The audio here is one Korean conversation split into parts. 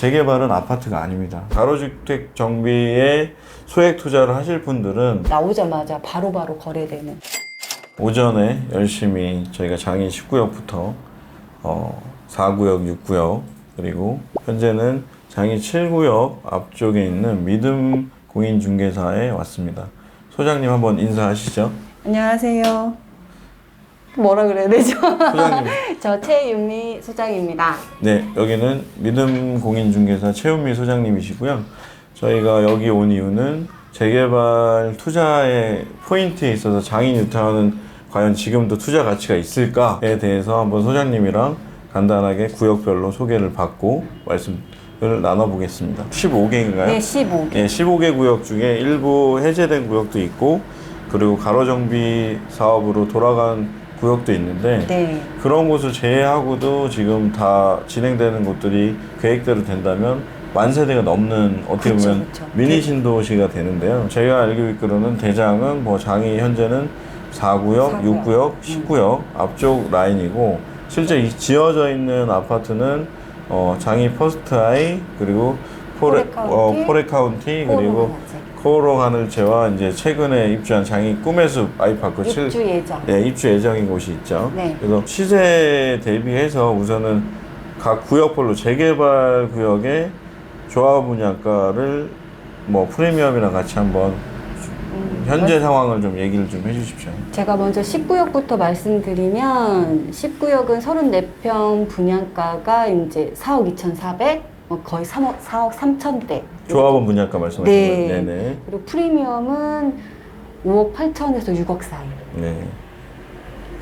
재개발은 아파트가 아닙니다. 가로주택 정비에 소액 투자를 하실 분들은 나오자마자 바로바로 거래되는. 오전에 열심히 저희가 장이 19역부터 4구역, 6구역 그리고 현재는 장이 7구역 앞쪽에 있는 믿음 공인중개사에 왔습니다. 소장님 한번 인사하시죠. 안녕하세요. 뭐라 그래야 되죠? 소장님. 저 최윤미 소장입니다. 네, 여기는 믿음 공인중개사 최윤미 소장님이시고요. 저희가 여기 온 이유는 재개발 투자의 포인트에 있어서 장이 뉴타운은 과연 지금도 투자 가치가 있을까에 대해서 한번 소장님이랑 간단하게 구역별로 소개를 받고 말씀을 나눠보겠습니다. 15개인가요? 네, 15개. 네, 15개 구역 중에 일부 해제된 구역도 있고 그리고 가로정비 사업으로 돌아간 구역도 있는데 네. 그런 곳을 제외하고도 지금 다 진행되는 곳들이 계획대로 된다면 만세대가 넘는 어떻게 보면 그쵸. 미니 신도시가 되는데요. 제가 알고 있기로는 대장은 뭐 장이 현재는 4구역, 6구역, 10구역 앞쪽 라인이고 실제 지어져 있는 아파트는 장이 퍼스트아이 그리고 포레카운티 그리고 코오롱 하늘채와 이제 최근에 입주한 장이 꿈의 숲 아이파크 입주 예정. 네, 입주 예정인 곳이 있죠. 네. 그래서 시세 대비해서 우선은 각 구역별로 재개발 구역의 조합 분양가를 뭐 프리미엄이랑 같이 한번 현재 상황을 좀 얘기를 좀 해주십시오. 제가 먼저 19역부터 말씀드리면 19역은 34평 분양가가 이제 4억 2,400, 거의 4억 3천대. 조합원 분양가 말씀하신 네. 거예요? 네네. 그리고 프리미엄은 5억 8천에서 6억 사이. 네.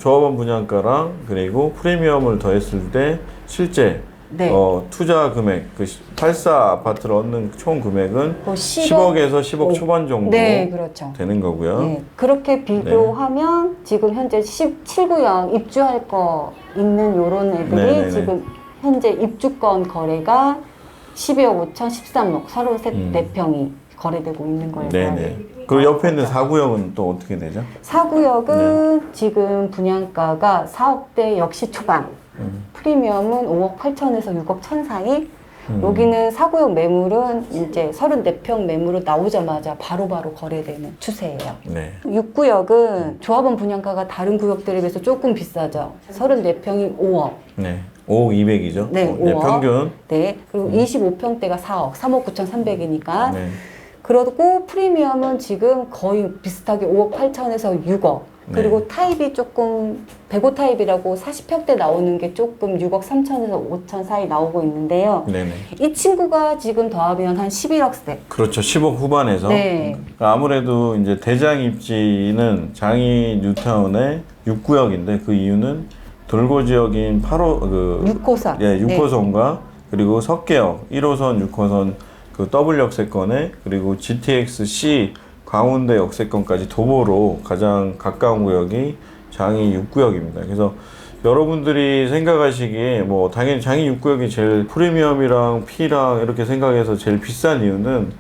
조합원 분양가랑 그리고 프리미엄을 더했을 때 실제 네. 투자 금액, 그 84 아파트를 얻는 총 금액은 뭐 10억에서 10억 초반 정도 네, 그렇죠. 되는 거고요. 네. 그렇게 비교하면 지금 현재 17구역 입주할 거 있는 요런 애들이 네네네. 지금 현재 입주권 거래가 12억 5천, 13억, 34평이 거래되고 있는 거예요. 네네. 그리고 옆에 있는 4구역은 또 어떻게 되죠? 4구역은 지금 분양가가 4억대 역시 초반. 프리미엄은 5억 8천에서 6억 1천 사이. 여기는 4구역 매물은 이제 34평 매물로 나오자마자 바로바로 거래되는 추세예요. 네. 6구역은 조합원 분양가가 다른 구역들에 비해서 조금 비싸죠. 34평이 5억. 네. 5억 200이죠? 네, 네, 5억. 평균. 네. 그리고 25평대가 4억, 3억 9,300이니까. 네. 그러고 프리미엄은 지금 거의 비슷하게 5억 8천에서 6억. 그리고 타입이 조금 105 타입이라고 40평대 나오는 게 조금 6억 3천에서 5천 사이 나오고 있는데요. 네네. 이 친구가 지금 더하면 한 11억대. 그렇죠. 10억 후반에서. 네. 그러니까 아무래도 이제 대장 입지는 장이 뉴타운의 6구역인데 그 이유는 돌고 지역인 6호선. 예, 6호선과 그리고 석계역 1호선, 6호선 그 W 역세권에 그리고 GTX-C 광운대 역세권까지 도보로 가장 가까운 구역이 장이 6구역입니다. 그래서 여러분들이 생각하시기에 뭐 당연히 장이 6구역이 제일 프리미엄이랑 P랑 이렇게 생각해서 제일 비싼 이유는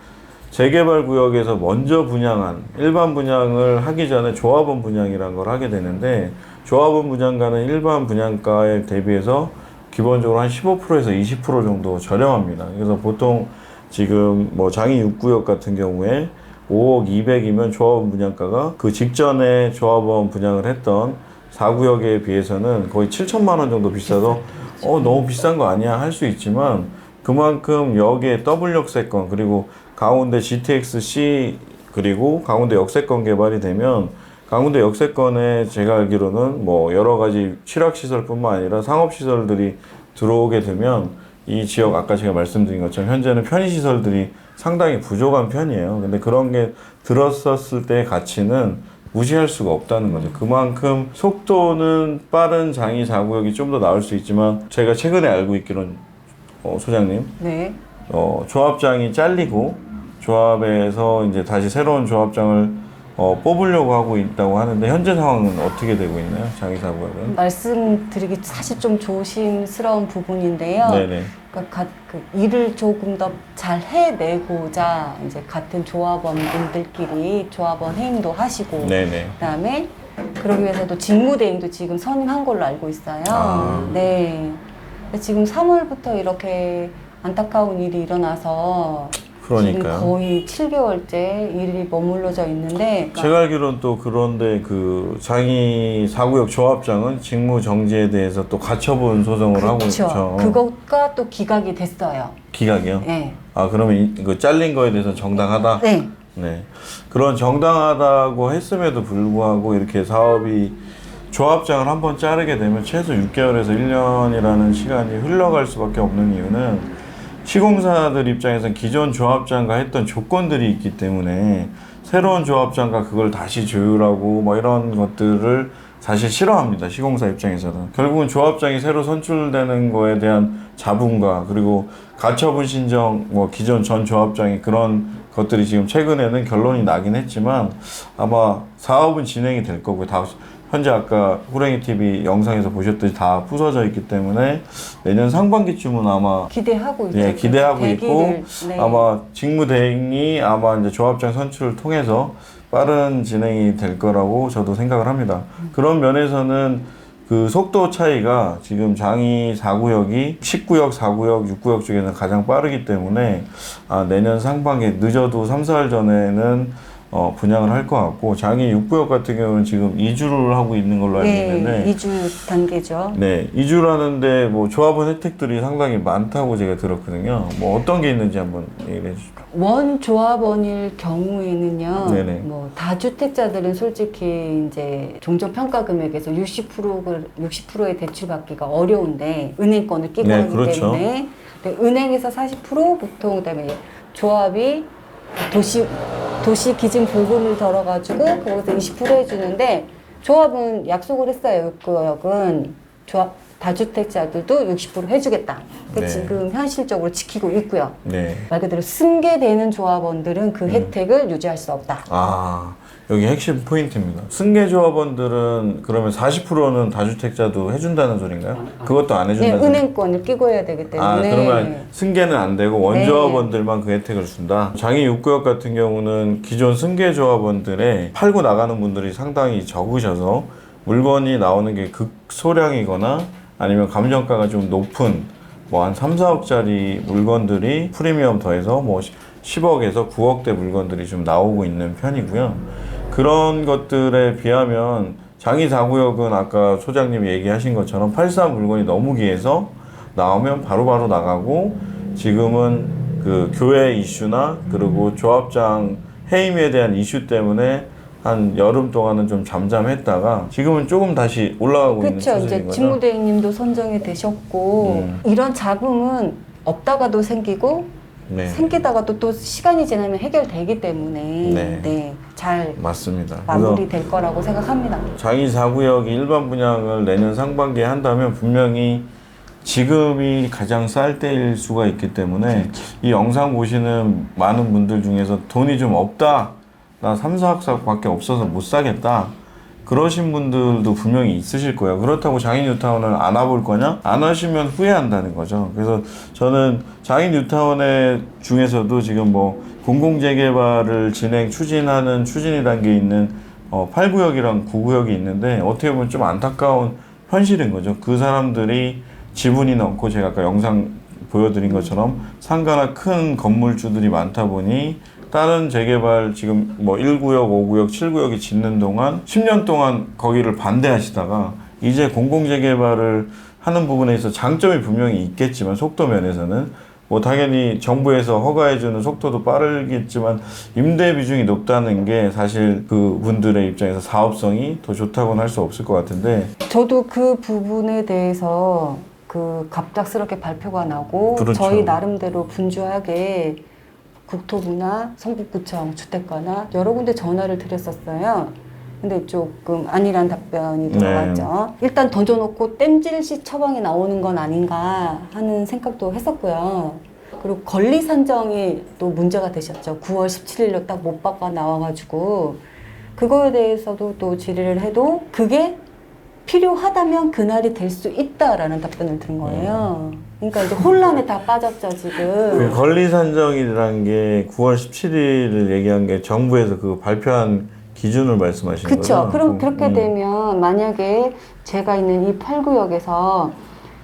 재개발 구역에서 먼저 분양한 일반 분양을 하기 전에 조합원 분양이라는 걸 하게 되는데 조합원 분양가는 일반 분양가에 대비해서 기본적으로 한 15%에서 20% 정도 저렴합니다. 그래서 보통 지금 뭐 장이 6구역 같은 경우에 5억 200이면 조합원 분양가가 그 직전에 조합원 분양을 했던 4구역에 비해서는 거의 7천만 원 정도 비싸서 너무 비싼 거 아니야 할 수 있지만 그만큼 여기에 W 역세권 그리고 강원대 GTX-C 그리고 강원대 역세권 개발이 되면 강원대 역세권에 제가 알기로는 뭐 여러 가지 취락시설뿐만 아니라 상업시설들이 들어오게 되면 이 지역 아까 제가 말씀드린 것처럼 현재는 편의시설들이 상당히 부족한 편이에요. 근데 그런 게 들었었을 때의 가치는 무시할 수가 없다는 거죠. 그만큼 속도는 빠른 장이 4구역이 좀 더 나올 수 있지만 제가 최근에 알고 있기로는 소장님 네. 조합장이 잘리고 조합에서 이제 다시 새로운 조합장을 뽑으려고 하고 있다고 하는데 현재 상황은 어떻게 되고 있나요? 장이 4구역은? 말씀드리기 사실 좀 조심스러운 부분인데요. 네네. 그러니까 그 일을 조금 더 잘 해내고자 이제 같은 조합원분들끼리 조합원 해임도 하시고, 네네. 그다음에 그러기 위해서도 직무대행도 지금 선임한 걸로 알고 있어요. 아. 네. 지금 3월부터 이렇게 안타까운 일이 일어나서 그러니까요. 지금 거의 7개월째 일이 머물러져 있는데 제가 알기로는 또 그런데 그 장이 4구역 조합장은 직무 정지에 대해서 또 가처분 소송을 하고 있죠. 그것과 또 기각이 됐어요. 기각이요? 네. 아, 그러면 그 잘린 거에 대해서는 정당하다? 네. 네. 그런 정당하다고 했음에도 불구하고 이렇게 사업이 조합장을 한번 자르게 되면 최소 6개월에서 1년이라는 시간이 흘러갈 수밖에 없는 이유는 시공사들 입장에서는 기존 조합장과 했던 조건들이 있기 때문에 새로운 조합장과 그걸 다시 조율하고 뭐 이런 것들을 사실 싫어합니다. 시공사 입장에서는. 결국은 조합장이 새로 선출되는 거에 대한 자분과 그리고 가처분 신청 뭐 기존 전 조합장이 그런 것들이 지금 최근에는 결론이 나긴 했지만 아마 사업은 진행이 될 거고요. 다 현재 아까 호랭이 TV 영상에서 보셨듯이 다 부서져 있기 때문에 내년 상반기쯤은 아마 기대하고 있죠. 예, 기대하고 있고 네. 아마 직무대행이 아마 이제 조합장 선출을 통해서 빠른 진행이 될 거라고 저도 생각을 합니다. 그런 면에서는 그 속도 차이가 지금 장이 4구역이 10구역, 4구역, 6구역 중에서 가장 빠르기 때문에 내년 상반기 늦어도 3, 4일 전에는 분양을 할 것 같고 장이 6구역 같은 경우는 지금 이주를 하고 있는 걸로 알고 있는데 이주 단계죠. 네, 이주를 하는데 뭐 조합원 혜택들이 상당히 많다고 제가 들었거든요. 뭐 어떤 게 있는지 한번 얘기해 주시죠. 원 조합원일 경우에는요, 네네. 뭐 다주택자들은 솔직히 이제 종전평가 금액에서 60%의 대출 받기가 어려운데 은행권을 끼고 네, 하기 그렇죠. 때문에 근데 은행에서 40% 보통 그다음에 조합이 도시 기준 보금을 들어가지고 거기서 20% 해주는데 조합은 약속을 했어요. 6구역은 조합 다주택자들도 60% 해주겠다. 네. 지금 현실적으로 지키고 있고요. 네. 말 그대로 승계되는 조합원들은 그 혜택을 유지할 수 없다. 아, 여기 핵심 포인트입니다. 승계 조합원들은 그러면 40%는 다주택자도 해준다는 소린가요? 그것도 안 네, 해준다는 소리? 은행권을 끼고 해야 되기 때문에. 그러면 승계는 안 되고 원조합원들만 그 혜택을 준다. 장이 6구역 같은 경우는 기존 승계 조합원들의 팔고 나가는 분들이 상당히 적으셔서 물건이 나오는 게 극소량이거나 아니면 감정가가 좀 높은 뭐 한 3, 4억짜리 물건들이 프리미엄 더해서 뭐 10억에서 9억대 물건들이 좀 나오고 있는 편이고요. 그런 것들에 비하면 장이 4구역은 아까 소장님이 얘기하신 것처럼 84 물건이 너무 귀해서 나오면 바로바로 나가고 지금은 그 교회 이슈나 그리고 조합장 해임에 대한 이슈 때문에 한 여름 동안은 좀 잠잠했다가 지금은 조금 다시 올라가고 있는 그렇죠. 추세인 이제 거죠. 직무대행님도 선정이 되셨고 이런 잡음은 없다가도 생기고 네. 생기다가도 또 시간이 지나면 해결되기 때문에 네. 잘 맞습니다. 마무리될 거라고 생각합니다. 장이 4구역이 일반 분양을 내년 상반기에 한다면 분명히 지금이 가장 쌀 때일 수가 있기 때문에 이 영상 보시는 많은 분들 중에서 돈이 좀 없다, 나 3, 4억밖에 없어서 못 사겠다, 그러신 분들도 분명히 있으실 거예요. 그렇다고 장인 뉴타운을 안 와볼 거냐? 안 하시면 후회한다는 거죠. 그래서 저는 장인 뉴타운의 중에서도 지금 뭐 공공재개발을 추진하는 추진이 단계에 있는 8구역이랑 9구역이 있는데 어떻게 보면 좀 안타까운 현실인 거죠. 그 사람들이 지분이 넘고 제가 아까 영상 보여드린 것처럼 상가나 큰 건물주들이 많다 보니 다른 재개발 지금 뭐 1구역, 5구역, 7구역이 짓는 동안 10년 동안 거기를 반대하시다가 이제 공공재개발을 하는 부분에 있어서 장점이 분명히 있겠지만 속도 면에서는 뭐 당연히 정부에서 허가해주는 속도도 빠르겠지만 임대 비중이 높다는 게 사실 그 분들의 입장에서 사업성이 더 좋다고는 할 수 없을 것 같은데 저도 그 부분에 대해서 그 갑작스럽게 발표가 나고 그렇죠. 저희 나름대로 분주하게 국토부나 성북구청, 주택과나 여러 군데 전화를 드렸었어요. 근데 조금 아니란 답변이 들어왔죠. 일단 던져놓고 땜질시 처방이 나오는 건 아닌가 하는 생각도 했었고요. 그리고 권리 산정이 또 문제가 되셨죠. 9월 17일로 딱 못 박아 나와가지고 그거에 대해서도 또 질의를 해도 그게 필요하다면 그날이 될 수 있다라는 답변을 드린 거예요. 그러니까 이제 혼란에 다 빠졌죠, 지금. 그 권리 산정이라는 게 9월 17일을 얘기한 게 정부에서 그 발표한 기준을 말씀하시는 거죠? 그렇죠. 그럼 그렇게 되면 만약에 제가 있는 이 8구역에서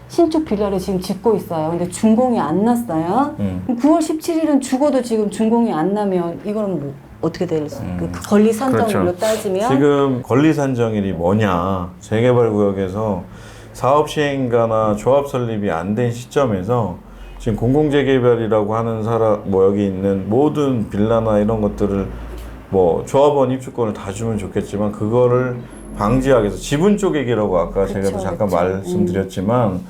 신축 빌라를 지금 짓고 있어요. 근데 준공이 안 났어요. 9월 17일은 죽어도 지금 준공이 안 나면 이거는 뭐 어떻게 될 수? 그 권리 산정으로 그렇죠. 따지면 지금 권리 산정일이 뭐냐? 재개발 구역에서 사업 시행가나 조합 설립이 안 된 시점에서 지금 공공재개발이라고 하는 뭐 여기 있는 모든 빌라나 이런 것들을 뭐 조합원 입주권을 다 주면 좋겠지만 그거를 방지하기 위해서 지분 쪼개기라고 아까 그쵸, 제가 잠깐 그쵸. 말씀드렸지만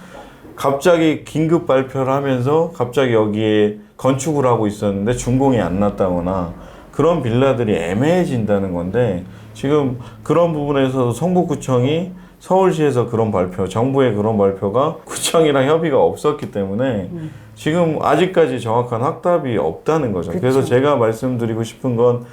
갑자기 긴급 발표를 하면서 갑자기 여기에 건축을 하고 있었는데 준공이 안 났다거나 그런 빌라들이 애매해진다는 건데 지금 그런 부분에서 성북구청이 서울시에서 그런 발표, 정부의 그런 발표가 구청이랑 협의가 없었기 때문에 지금 아직까지 정확한 확답이 없다는 거죠. 그쵸. 그래서 제가 말씀드리고 싶은 건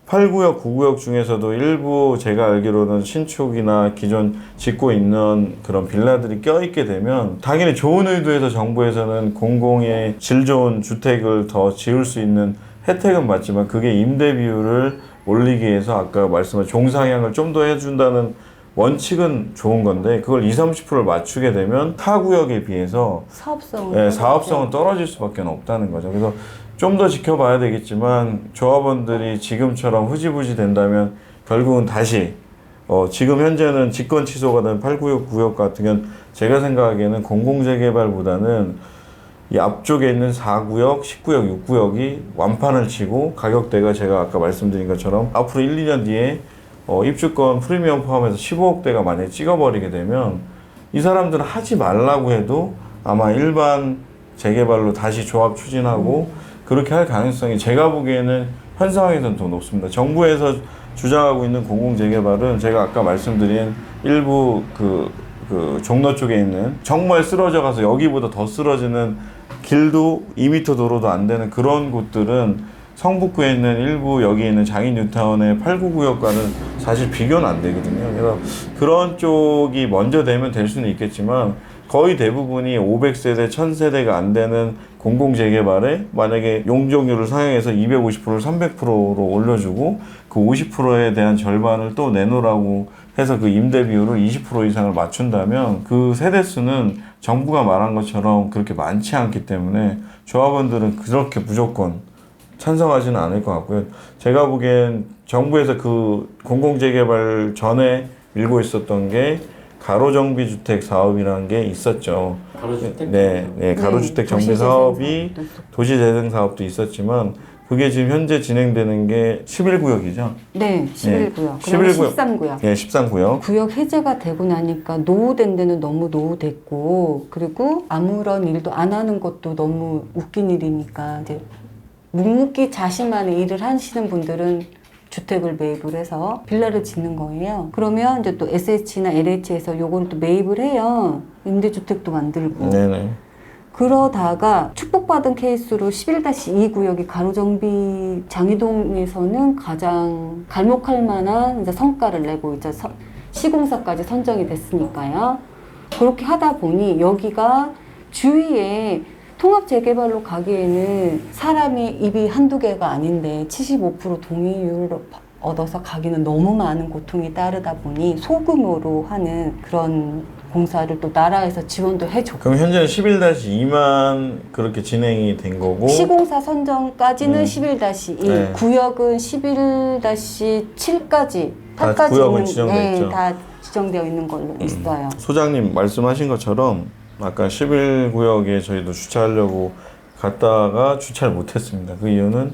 8구역, 9구역 중에서도 일부 제가 알기로는 신축이나 기존 짓고 있는 그런 빌라들이 껴있게 되면 당연히 좋은 의도에서 정부에서는 공공의 질 좋은 주택을 더 지을 수 있는 혜택은 맞지만 그게 임대 비율을 올리기 위해서 아까 말씀하신 종상향을 좀 더 해준다는 원칙은 좋은 건데 그걸 20-30%를 맞추게 되면 타 구역에 비해서 사업성은 떨어질 수밖에 없다는 거죠. 그래서 좀 더 지켜봐야 되겠지만 조합원들이 지금처럼 흐지부지 된다면 결국은 다시 지금 현재는 직권 취소가 된 8구역, 9구역 같은 경우는 제가 생각하기에는 공공재개발보다는 이 앞쪽에 있는 4구역, 10구역, 6구역이 완판을 치고 가격대가 제가 아까 말씀드린 것처럼 앞으로 1, 2년 뒤에 입주권 프리미엄 포함해서 15억대가 만약에 찍어버리게 되면 이 사람들은 하지 말라고 해도 아마 일반 재개발로 다시 조합 추진하고 그렇게 할 가능성이 제가 보기에는 현 상황에서는 더 높습니다. 정부에서 주장하고 있는 공공재개발은 제가 아까 말씀드린 일부 그 종로 쪽에 있는 정말 쓰러져 가서 여기보다 더 쓰러지는 길도 2m 도로도 안 되는 그런 곳들은 성북구에 있는 일부 여기 있는 장인 뉴타운의 8, 9구역과는 사실 비교는 안 되거든요. 그래서 그런 쪽이 먼저 되면 될 수는 있겠지만 거의 대부분이 500세대, 1000세대가 안 되는 공공재개발에 만약에 용적률을 상향해서 250%를 300%로 올려주고 그 50%에 대한 절반을 또 내놓으라고 해서 그 임대 비율을 20% 이상을 맞춘다면 그 세대수는 정부가 말한 것처럼 그렇게 많지 않기 때문에 조합원들은 그렇게 무조건 찬성하지는 않을 것 같고요. 제가 보기엔 정부에서 그 공공재개발 전에 밀고 있었던 게 가로정비주택 사업이라는 게 있었죠. 가로주택? 네, 가로주택 정비 사업이 도시재생 사업도 있었지만 그게 지금 현재 진행되는 게 11구역이죠. 네, 11구역. 11구역. 13구역. 네, 13구역. 구역 해제가 되고 나니까 노후된 데는 너무 노후됐고 그리고 아무런 일도 안 하는 것도 너무 웃긴 일이니까 이제 묵묵히 자신만의 일을 하시는 분들은 주택을 매입을 해서 빌라를 짓는 거예요. 그러면 이제 또 SH나 LH에서 요건 또 매입을 해요. 임대주택도 만들고. 네네. 그러다가 축복받은 케이스로 11-2 구역이 가로정비 장이동에서는 가장 갈목할 만한 이제 성과를 내고 이제 시공사까지 선정이 됐으니까요. 그렇게 하다 보니 여기가 주위에 통합재개발로 가기에는 사람이 입이 한두 개가 아닌데 75% 동의율을 얻어서 가기는 너무 많은 고통이 따르다 보니 소규모로 하는 그런 공사를 또 나라에서 지원도 해줬고. 그럼 현재는 11-2만 그렇게 진행이 된 거고 시공사 선정까지는 11-2, 네. 구역은 11-7까지 다 구역은 지정돼 있죠. 다 지정되어 있는 걸로 있어요. 소장님 말씀하신 것처럼 아까 11구역에 저희도 주차하려고 갔다가 주차를 못했습니다. 그 이유는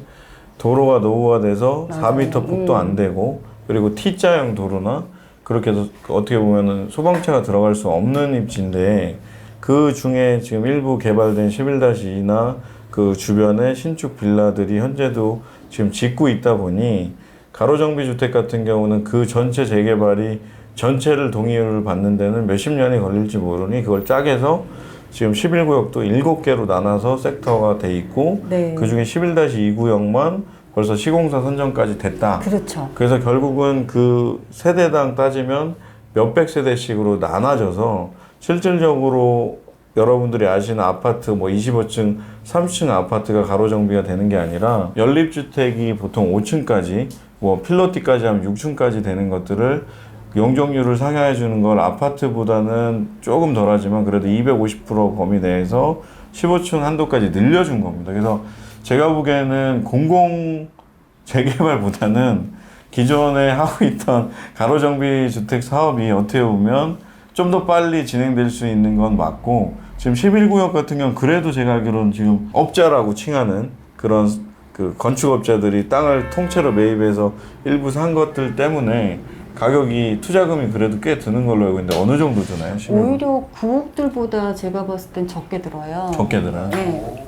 도로가 노후가 돼서 맞아요. 4m 폭도 안 되고 그리고 T자형 도로나 그렇게 해서 어떻게 보면은 소방차가 들어갈 수 없는 입지인데 그 중에 지금 일부 개발된 11-2나 그 주변에 신축 빌라들이 현재도 지금 짓고 있다 보니 가로정비 주택 같은 경우는 그 전체 재개발이 전체를 동의를 받는 데는 몇십 년이 걸릴지 모르니 그걸 짜게서 지금 11구역도 7개로 나눠서 섹터가 돼 있고 네. 그 중에 11-2구역만 벌써 시공사 선정까지 됐다. 그렇죠. 그래서 결국은 그 세대당 따지면 몇백 세대씩으로 나눠져서 실질적으로 여러분들이 아시는 아파트 뭐 25층, 30층 아파트가 가로정비가 되는 게 아니라 연립주택이 보통 5층까지 뭐 필로티까지 하면 6층까지 되는 것들을 용적률을 상향해 주는 걸 아파트보다는 조금 덜하지만 그래도 250% 범위 내에서 15층 한도까지 늘려준 겁니다. 그래서 제가 보기에는 공공 재개발보다는 기존에 하고 있던 가로정비 주택 사업이 어떻게 보면 좀 더 빨리 진행될 수 있는 건 맞고, 지금 11구역 같은 경우는 그래도 제가 알기로는 지금 업자라고 칭하는 그런 그 건축업자들이 땅을 통째로 매입해서 일부 산 것들 때문에 가격이 투자금이 그래도 꽤 드는 걸로 알고 있는데 어느 정도 드나요? 11구역? 오히려 구옥들보다 제가 봤을 땐 적게 들어요. 적게 들어요? 네.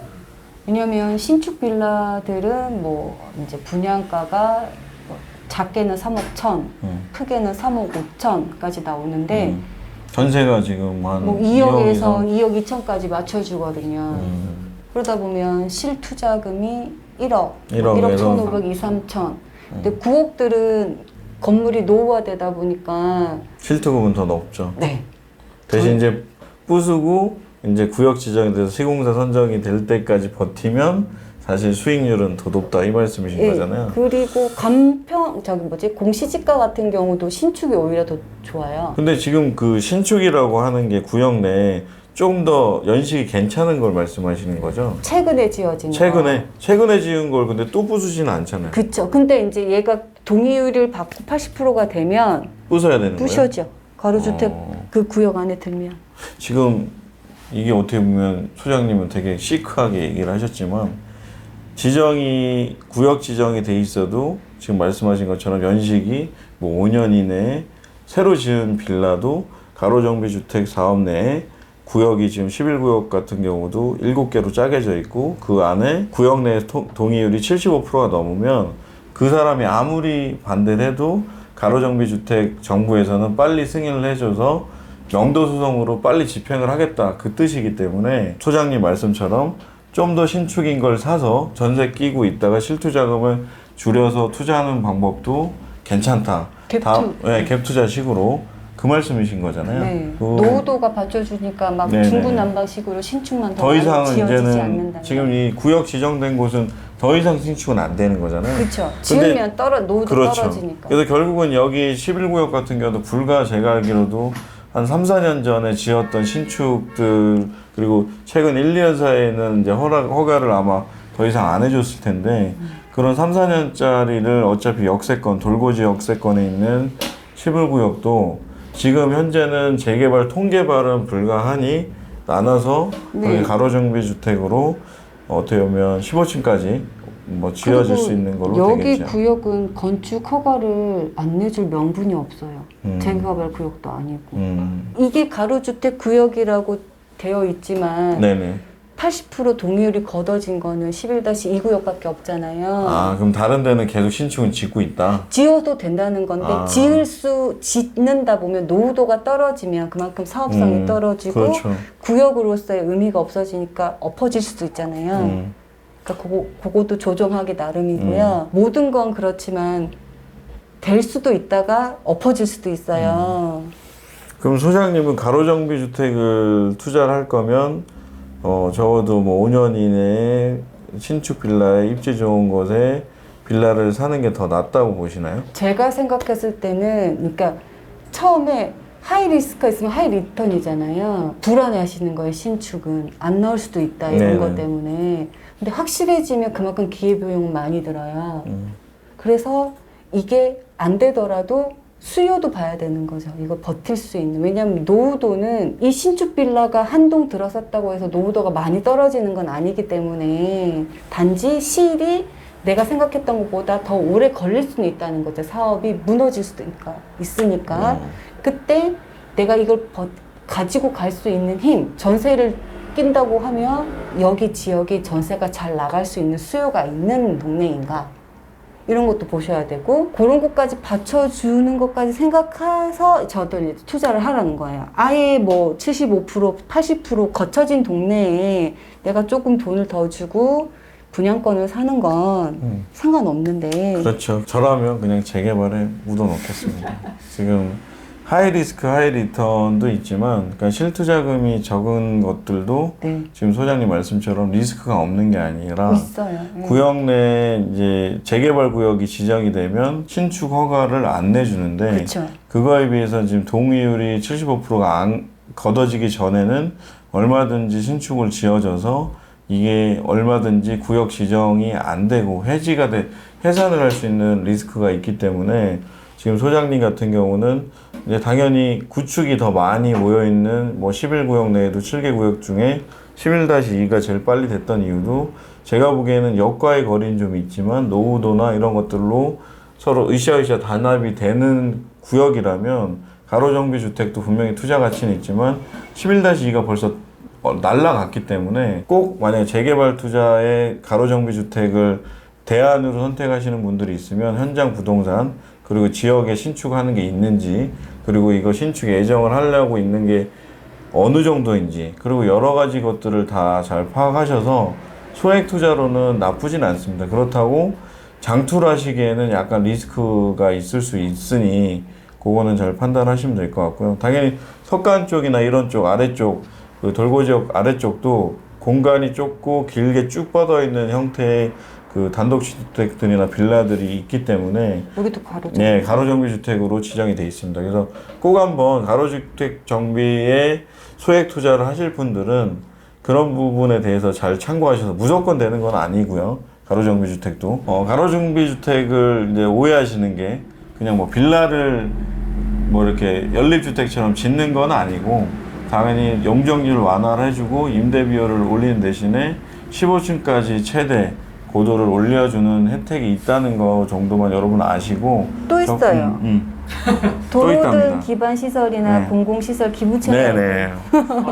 왜냐면 신축 빌라들은 뭐 이제 분양가가 뭐 작게는 3억 1천, 크게는 3억 5천까지 나오는데 전세가 지금 한 뭐 2억에서 2억 2천까지 맞춰주거든요. 그러다 보면 실투자금이 1억, 1억 1,500, 2, 3천. 근데 구옥들은 건물이 노후화되다 보니까 실투금은 더 높죠. 네. 대신 이제 부수고 이제 구역 지정이 돼서 시공사 선정이 될 때까지 버티면 사실 수익률은 더 높다 이 말씀이신 예, 거잖아요. 그리고 공시지가 같은 경우도 신축이 오히려 더 좋아요. 근데 지금 그 신축이라고 하는 게 구역 내에 조금 더 연식이 괜찮은 걸 말씀하시는 거죠? 최근에 지어진 거. 최근에 지은 걸 근데 또 부수지는 않잖아요. 그쵸. 근데 이제 얘가 동의율을 받고 80%가 되면 부숴야 되는 거예요? 부셔져. 가로주택 어. 그 구역 안에 들면. 지금 이게 어떻게 보면 소장님은 되게 시크하게 얘기를 하셨지만 구역 지정이 돼 있어도 지금 말씀하신 것처럼 연식이 뭐 5년 이내에 새로 지은 빌라도 가로정비 주택 사업 내에 구역이 지금 11구역 같은 경우도 7개로 짜개져 있고 그 안에 구역 내 동의율이 75%가 넘으면 그 사람이 아무리 반대를 해도 가로정비 주택 정부에서는 빨리 승인을 해줘서 명도소송으로 빨리 집행을 하겠다 그 뜻이기 때문에 소장님 말씀처럼 좀 더 신축인 걸 사서 전세 끼고 있다가 실투자금을 줄여서 투자하는 방법도 괜찮다. 갭 투자식으로 그 말씀이신 거잖아요. 네. 노후도가 받쳐주니까 막 중구난방식으로 신축만 더 이상은 지어지지 이제는 않는다. 지금 이 구역 지정된 곳은 더 이상 신축은 안 되는 거잖아요. 그렇죠. 지으면 노후도 그렇죠. 떨어지니까. 그래서 결국은 여기 11구역 같은 경우도 불과 제가 알기로도 한 3, 4년 전에 지었던 신축들 그리고 최근 1, 2년 사이에는 이제 허가를 아마 더 이상 안 해줬을 텐데 그런 3, 4년짜리를 어차피 역세권, 돌고지 역세권에 있는 11구역도 지금 현재는 재개발, 통개발은 불가하니 나눠서 거기 가로정비 주택으로 어떻게 보면 15층까지 뭐 지어질 수 있는 걸로 여기 되겠죠. 여기 구역은 건축 허가를 안 내줄 명분이 없어요. 재개발 구역도 아니고. 이게 가로주택 구역이라고 되어 있지만 네네. 80% 동의율이 걷어진 거는 11-2구역밖에 없잖아요. 아, 그럼 다른 데는 계속 신축은 짓고 있다? 지어도 된다는 건데 짓는다 보면 노후도가 떨어지면 그만큼 사업성이 떨어지고 그렇죠. 구역으로서의 의미가 없어지니까 엎어질 수도 있잖아요. 그러니까 그것도 조정하기 나름이고요. 모든 건 그렇지만 될 수도 있다가 엎어질 수도 있어요. 그럼 소장님은 가로정비 주택을 투자를 할 거면 적어도 뭐 5년 이내에 신축 빌라에 입지 좋은 곳에 빌라를 사는 게 더 낫다고 보시나요? 제가 생각했을 때는 그러니까 처음에 하이 리스크가 있으면 하이 리턴이잖아요. 불안해 하시는 거예요. 신축은 안 나올 수도 있다 이런 네네. 것 때문에. 근데 확실해지면 그만큼 기회비용은 많이 들어요. 그래서 이게 안 되더라도 수요도 봐야 되는 거죠. 이거 버틸 수 있는. 왜냐하면 노후도는 이 신축 빌라가 한 동 들어섰다고 해서 노후도가 많이 떨어지는 건 아니기 때문에 단지 시일이 내가 생각했던 것보다 더 오래 걸릴 수는 있다는 거죠. 사업이 무너질 수도 있으니까. 그때 내가 이걸 가지고 갈 수 있는 힘, 전세를 낀다고 하면 여기 지역이 전세가 잘 나갈 수 있는 수요가 있는 동네인가? 이런 것도 보셔야 되고 그런 것까지 받쳐주는 것까지 생각해서 저도 이제 투자를 하라는 거예요. 아예 뭐 75%, 80% 거쳐진 동네에 내가 조금 돈을 더 주고 분양권을 사는 건 상관없는데 그렇죠. 저라면 그냥 재개발에 묻어놓겠습니다. 지금 하이 리스크 하이 리턴도 있지만, 그러니까 실투자금이 적은 것들도 네. 지금 소장님 말씀처럼 리스크가 없는 게 아니라 있어요. 구역 내 이제 재개발 구역이 지정이 되면 신축 허가를 안 내주는데, 그렇죠. 그거에 비해서 지금 동의율이 75%가 안 걷어지기 전에는 얼마든지 신축을 지어져서 이게 얼마든지 구역 지정이 안 되고 해산을 할 수 있는 리스크가 있기 때문에 지금 소장님 같은 경우는 이제 당연히 구축이 더 많이 모여있는 뭐 11구역 내에도 7개 구역 중에 11-2가 제일 빨리 됐던 이유도 제가 보기에는 역과의 거리는 좀 있지만 노후도나 이런 것들로 서로 으쌰으쌰 단합이 되는 구역이라면 가로정비 주택도 분명히 투자 가치는 있지만 11-2가 벌써 날라갔기 때문에 꼭 만약에 재개발 투자에 가로정비 주택을 대안으로 선택하시는 분들이 있으면 현장 부동산 그리고 지역에 신축하는 게 있는지 그리고 이거 신축 예정을 하려고 있는 게 어느 정도인지 그리고 여러 가지 것들을 다 잘 파악하셔서 소액 투자로는 나쁘진 않습니다. 그렇다고 장투를 하시기에는 약간 리스크가 있을 수 있으니 그거는 잘 판단하시면 될 것 같고요. 당연히 석간 쪽이나 이런 쪽 아래쪽 그 돌고 지역 아래쪽도 공간이 좁고 길게 쭉 뻗어 있는 형태의 그 단독주택들이나 빌라들이 있기 때문에 여기도 가로죠. 네, 가로정비 주택으로 지정이 돼 있습니다. 그래서 꼭 한번 가로주택 정비에 소액 투자를 하실 분들은 그런 부분에 대해서 잘 참고하셔서 무조건 되는 건 아니고요. 가로정비 주택도 가로정비 주택을 이제 오해하시는 게 그냥 뭐 빌라를 뭐 이렇게 연립주택처럼 짓는 건 아니고 당연히 용적률 완화를 해주고 임대 비율을 올리는 대신에 15층까지 최대 고도를 올려주는 혜택이 있다는 거 정도만 여러분 아시고 또 있어요. 또 도로 있답니다. 등 기반 시설이나 네. 공공시설 기부 채납. 네네.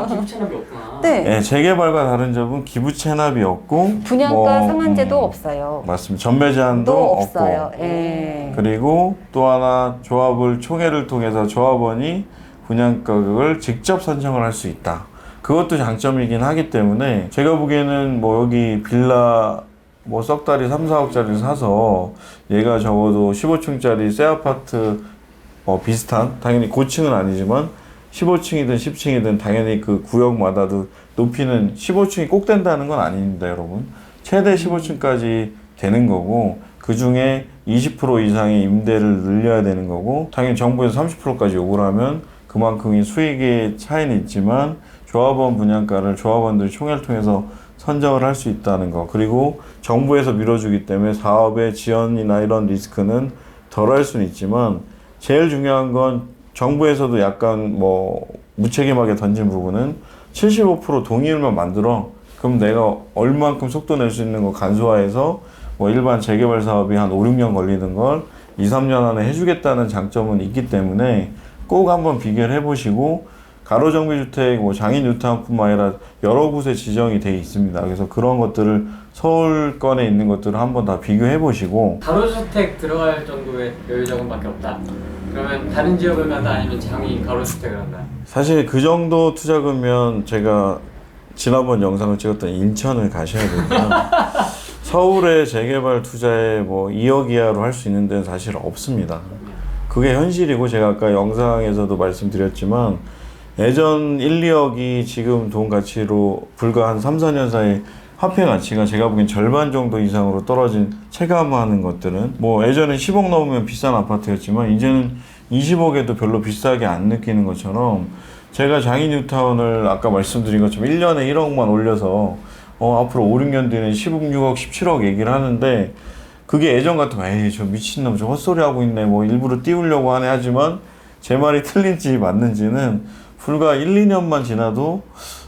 기부 체납이 없구나. 네. 네, 재개발과 다른 점은 기부 체납이 없고 분양가 상한제도 없어요. 맞습니다. 전매 제한도 또 없고 없어요. 예. 그리고 또 하나 조합을 총회를 통해서 조합원이 분양가격을 직접 선정을 할 수 있다. 그것도 장점이긴 하기 때문에 제가 보기에는 뭐 여기 빌라 뭐 석 달이 3, 4억짜리를 사서 얘가 적어도 15층짜리 새 아파트 비슷한 당연히 고층은 아니지만 15층이든 10층이든 당연히 그 구역마다도 높이는 15층이 꼭 된다는 건 아닙니다, 여러분. 최대 15층까지 되는 거고 그 중에 20% 이상의 임대를 늘려야 되는 거고 당연히 정부에서 30%까지 요구를 하면 그만큼의 수익의 차이는 있지만 조합원 분양가를 조합원들이 총회를 통해서 선정을 할 수 있다는 거 그리고 정부에서 밀어주기 때문에 사업의 지연이나 이런 리스크는 덜 할 수는 있지만 제일 중요한 건 정부에서도 약간 뭐 무책임하게 던진 부분은 75% 동의율만 만들어 그럼 내가 얼만큼 속도 낼 수 있는 거 간소화해서 뭐 일반 재개발 사업이 한 5, 6년 걸리는 걸 2, 3년 안에 해주겠다는 장점은 있기 때문에 꼭 한번 비교를 해보시고 가로정비주택, 뭐 장인 뉴타운뿐만 아니라 여러 곳에 지정이 돼 있습니다. 그래서 그런 것들을 서울권에 있는 것들을 한번 다 비교해 보시고 가로주택 들어갈 정도의 여유자금밖에 없다. 그러면 다른 지역을 가다 아니면 장이 가로주택을 한다. 사실 그 정도 투자금면 제가 지난번 영상을 찍었던 인천을 가셔야 되고요. 서울의 재개발 투자에 뭐 2억 이하로 할 수 있는 데는 사실 없습니다. 그게 현실이고 제가 아까 영상에서도 말씀드렸지만 예전 1, 2억이 지금 돈 가치로 불과 한 3, 4년 사이 화폐 가치가 제가 보기엔 절반 정도 이상으로 떨어진 체감하는 것들은 뭐 예전에 10억 넘으면 비싼 아파트였지만 이제는 20억에도 별로 비싸게 안 느끼는 것처럼 제가 장인 뉴타운을 아까 말씀드린 것처럼 1년에 1억만 올려서 앞으로 5, 6년 뒤는 16억, 17억 얘기를 하는데 그게 예전 같으면 에이 저 미친놈 저 헛소리 하고 있네 뭐 일부러 띄우려고 하네 하지만 제 말이 틀린지 맞는지는 불과 1, 2년만 지나도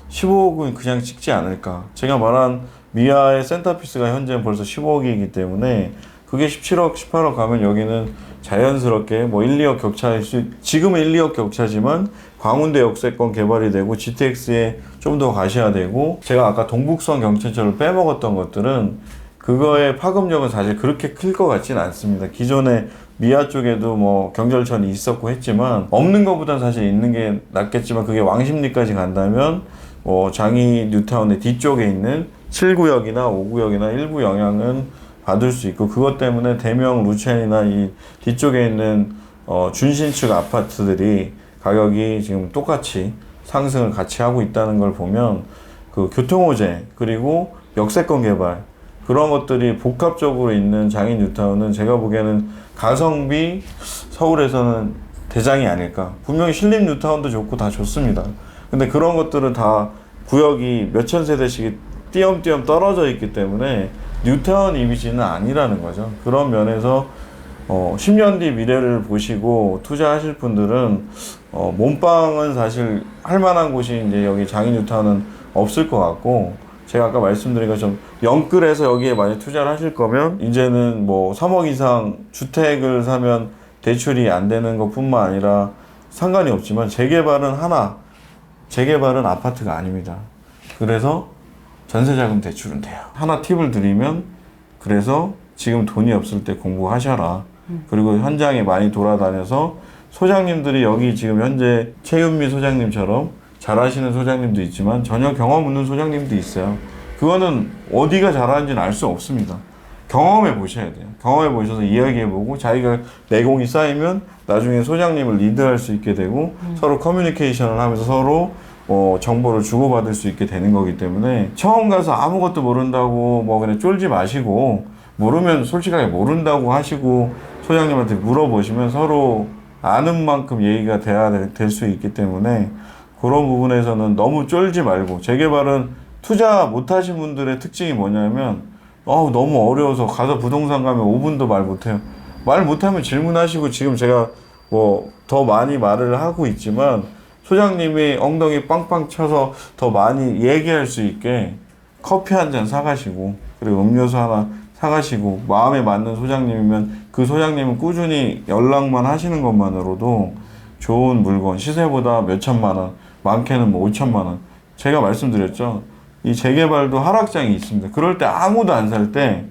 15억은 그냥 찍지 않을까. 제가 말한 미아의 센터피스가 현재는 벌써 15억이기 때문에 그게 17억, 18억 가면 여기는 자연스럽게 뭐 1, 2억 격차일 지금은 1, 2억 격차지만 광운대 역세권 개발이 되고 GTX에 좀 더 가셔야 되고 제가 아까 동북선 경천철을 빼먹었던 것들은 그거의 파급력은 사실 그렇게 클 것 같지는 않습니다. 기존에 미아 쪽에도 뭐 경절천이 있었고 했지만 없는 것보단 사실 있는 게 낫겠지만 그게 왕십리까지 간다면 뭐 장이 뉴타운의 뒤쪽에 있는 7구역이나 5구역이나 일부 영향은 받을 수 있고 그것 때문에 대명 루첸이나 이 뒤쪽에 있는 준신축 아파트들이 가격이 지금 똑같이 상승을 같이 하고 있다는 걸 보면 그 교통호재 그리고 역세권 개발 그런 것들이 복합적으로 있는 장인 뉴타운은 제가 보기에는 가성비 서울에서는 대장이 아닐까. 분명히 신림 뉴타운도 좋고 다 좋습니다. 근데 그런 것들은 다 구역이 몇천 세대씩 띄엄띄엄 떨어져 있기 때문에 뉴타운 이미지는 아니라는 거죠. 그런 면에서 10년 뒤 미래를 보시고 투자하실 분들은 몸빵은 사실 할 만한 곳이 이제 여기 장인 뉴타운은 없을 것 같고, 제가 아까 말씀드린 것처럼 영끌해서 여기에 많이 투자를 하실 거면 이제는 뭐 3억 이상 주택을 사면 대출이 안 되는 것뿐만 아니라 상관이 없지만 재개발은 아파트가 아닙니다. 그래서 전세자금 대출은 돼요. 하나 팁을 드리면, 그래서 지금 돈이 없을 때 공부하셔라. 그리고 현장에 많이 돌아다녀서 소장님들이 여기 지금 현재 최윤미 소장님처럼 잘하시는 소장님도 있지만 전혀 경험 없는 소장님도 있어요. 그거는 어디가 잘하는지는 알 수 없습니다. 경험해 보셔야 돼요. 경험해 보셔서 이야기해 보고 자기가 내공이 쌓이면 나중에 소장님을 리드할 수 있게 되고 서로 커뮤니케이션을 하면서 서로 정보를 주고받을 수 있게 되는 거기 때문에 처음 가서 아무것도 모른다고 뭐 그냥 쫄지 마시고, 모르면 솔직하게 모른다고 하시고 소장님한테 물어보시면 서로 아는 만큼 얘기가 돼야 될 수 있기 때문에 그런 부분에서는 너무 쫄지 말고, 재개발은 투자 못 하신 분들의 특징이 뭐냐면 너무 어려워서 가서 부동산 가면 5분도 말 못해요. 말 못하면 질문하시고, 지금 제가 뭐 더 많이 말을 하고 있지만 소장님이 엉덩이 빵빵 쳐서 더 많이 얘기할 수 있게 커피 한 잔 사가시고, 그리고 음료수 하나 사가시고, 마음에 맞는 소장님이면 그 소장님은 꾸준히 연락만 하시는 것만으로도 좋은 물건, 시세보다 몇 천만 원, 많게는 뭐 5천만 원. 제가 말씀드렸죠. 이 재개발도 하락장이 있습니다. 그럴 때 아무도 안 살 때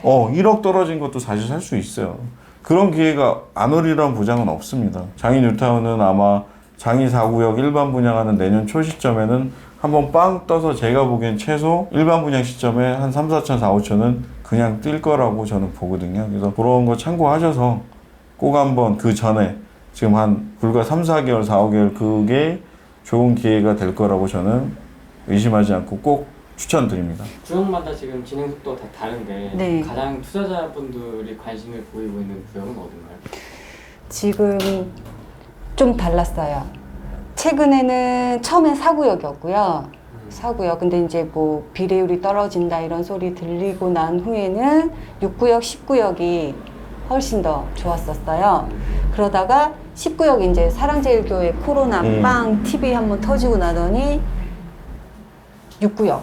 1억 떨어진 것도 사실 살 수 있어요. 그런 기회가 안 오리란 보장은 없습니다. 장인 뉴타운은 아마 장이 4구역 일반 분양하는 내년 초 시점에는 한번 빵 떠서 제가 보기엔 최소 일반 분양 시점에 한 3, 4천, 4, 5천은 그냥 뛸 거라고 저는 보거든요. 그래서 그런 거 참고하셔서 꼭 한번 그 전에 지금 한 불과 3, 4개월, 4, 5개월 그게 좋은 기회가 될 거라고 저는 의심하지 않고 꼭 추천드립니다. 구역마다 지금 진행 속도가 다 다른데 네. 가장 투자자분들이 관심을 보이고 있는 구역은 어딘가요? 지금 좀 달랐어요. 최근에는 처음엔 4구역이었고요. 4구역. 근데 이제 뭐 비례율이 떨어진다 이런 소리 들리고 난 후에는 6구역, 10구역이 훨씬 더 좋았었어요. 그러다가 10구역 이제 사랑제일교회 코로나 빵 TV 한번 터지고 나더니 6구역.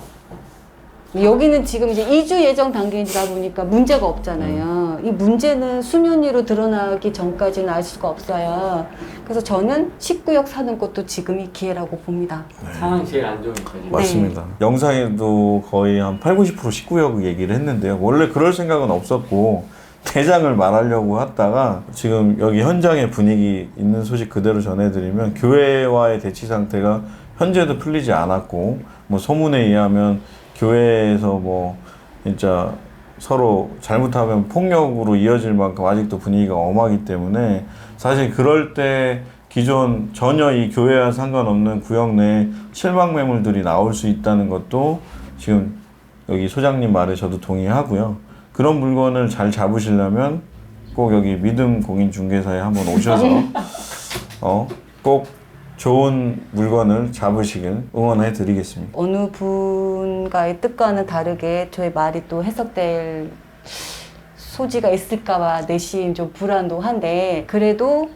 여기는 지금 이제 이주 예정 단계이다 보니까 문제가 없잖아요. 이 문제는 수면 위로 드러나기 전까지는 알 수가 없어요. 그래서 저는 10구역 사는 것도 지금이 기회라고 봅니다. 상황이 제일 안 좋으니까 지금. 맞습니다. 영상에도 거의 한 8, 90% 19역 얘기를 했는데요. 원래 그럴 생각은 없었고 대장을 말하려고 하다가 지금 여기 현장의 분위기 있는 소식 그대로 전해드리면, 교회와의 대치 상태가 현재도 풀리지 않았고, 뭐 소문에 의하면 교회에서 뭐 진짜 서로 잘못하면 폭력으로 이어질 만큼 아직도 분위기가 엄하기 때문에, 사실 그럴 때 기존 전혀 이 교회와 상관없는 구역 내에 실망 매물들이 나올 수 있다는 것도 지금 여기 소장님 말에 저도 동의하고요. 그런 물건을 잘 잡으시려면 꼭 여기 믿음 공인중개사에 한번 오셔서 꼭 좋은 물건을 잡으시길 응원해 드리겠습니다. 어느 분과의 뜻과는 다르게 저의 말이 또 해석될 소지가 있을까봐 내심 좀 불안도 한데, 그래도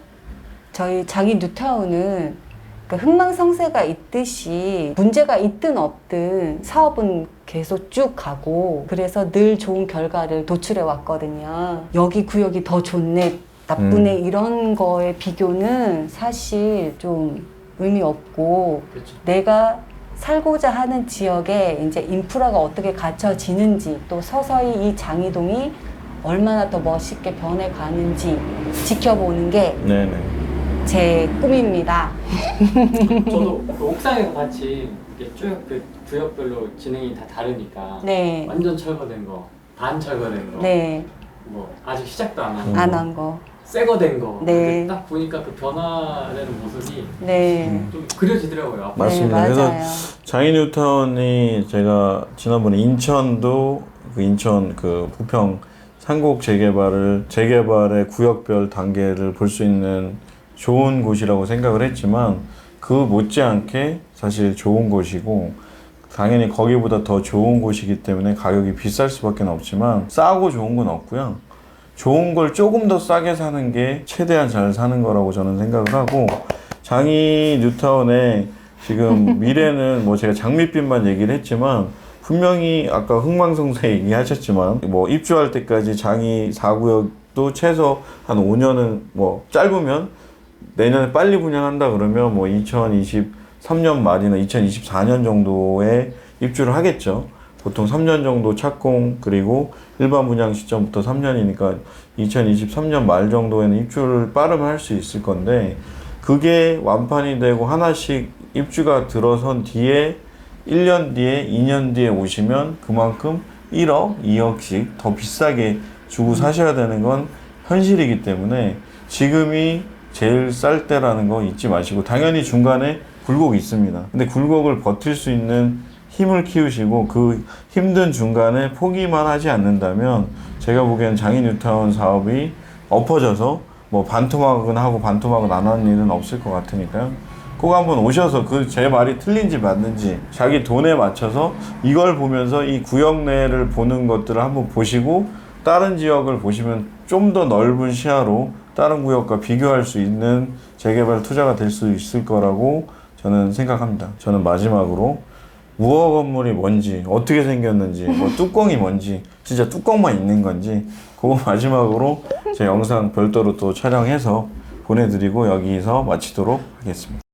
저희 장인 뉴타운은 흥망성쇠가 있듯이 문제가 있든 없든 사업은 계속 쭉 가고, 그래서 늘 좋은 결과를 도출해 왔거든요. 여기 구역이 더 좋네, 나쁘네 이런 거에 비교는 사실 좀 의미 없고, 그렇죠. 내가 살고자 하는 지역에 이제 인프라가 어떻게 갖춰지는지, 또 서서히 이 장이동이 얼마나 더 멋있게 변해가는지 지켜보는 게 제 꿈입니다. 저도 그 옥상에서 같이 이렇게 쭉 그 구역별로 진행이 다 다르니까 네. 완전 철거된 거, 반 철거된 거, 네. 뭐 아직 시작도 안 한 거, 안 한 거. 새거 된 거. 네. 근데 딱 보니까 그 변화되는 모습이 네. 좀 그려지더라고요. 앞으로. 맞습니다. 네, 그래서 맞아요. 장인 뉴타운이 제가 지난번에 인천도 그 인천 그 부평 산곡 재개발의 구역별 단계를 볼 수 있는 좋은 곳이라고 생각을 했지만 그 못지않게 사실 좋은 곳이고 당연히 거기보다 더 좋은 곳이기 때문에 가격이 비쌀 수밖에 없지만 싸고 좋은 건 없고요. 좋은 걸 조금 더 싸게 사는 게 최대한 잘 사는 거라고 저는 생각을 하고 장인 뉴타운의 지금 미래는 뭐 제가 장밋빛만 얘기를 했지만 분명히 아까 흥망성쇠 얘기하셨지만 뭐 입주할 때까지 장이 4구역도 최소 한 5년은 뭐 짧으면 내년에 빨리 분양한다 그러면 뭐 2023년 말이나 2024년 정도에 입주를 하겠죠. 보통 3년 정도 착공 그리고 일반 분양 시점부터 3년이니까 2023년 말 정도에는 입주를 빠르면 할 수 있을 건데 그게 완판이 되고 하나씩 입주가 들어선 뒤에 1년 뒤에 2년 뒤에 오시면 그만큼 1억, 2억씩 더 비싸게 주고 사셔야 되는 건 현실이기 때문에 지금이 제일 쌀 때라는 거 잊지 마시고 당연히 중간에 굴곡이 있습니다. 근데 굴곡을 버틸 수 있는 힘을 키우시고 그 힘든 중간에 포기만 하지 않는다면 제가 보기엔 장인 뉴타운 사업이 엎어져서 뭐 반토막은 하고 반토막은 안 하는 일은 없을 것 같으니까요. 꼭 한번 오셔서 그 제 말이 틀린지 맞는지 자기 돈에 맞춰서 이걸 보면서 이 구역 내를 보는 것들을 한번 보시고 다른 지역을 보시면 좀 더 넓은 시야로 다른 구역과 비교할 수 있는 재개발 투자가 될 수 있을 거라고 저는 생각합니다. 저는 마지막으로 무허 건물이 뭔지 어떻게 생겼는지 뭐 뚜껑이 뭔지 진짜 뚜껑만 있는 건지 그거 마지막으로 제 영상 별도로 또 촬영해서 보내드리고 여기서 마치도록 하겠습니다.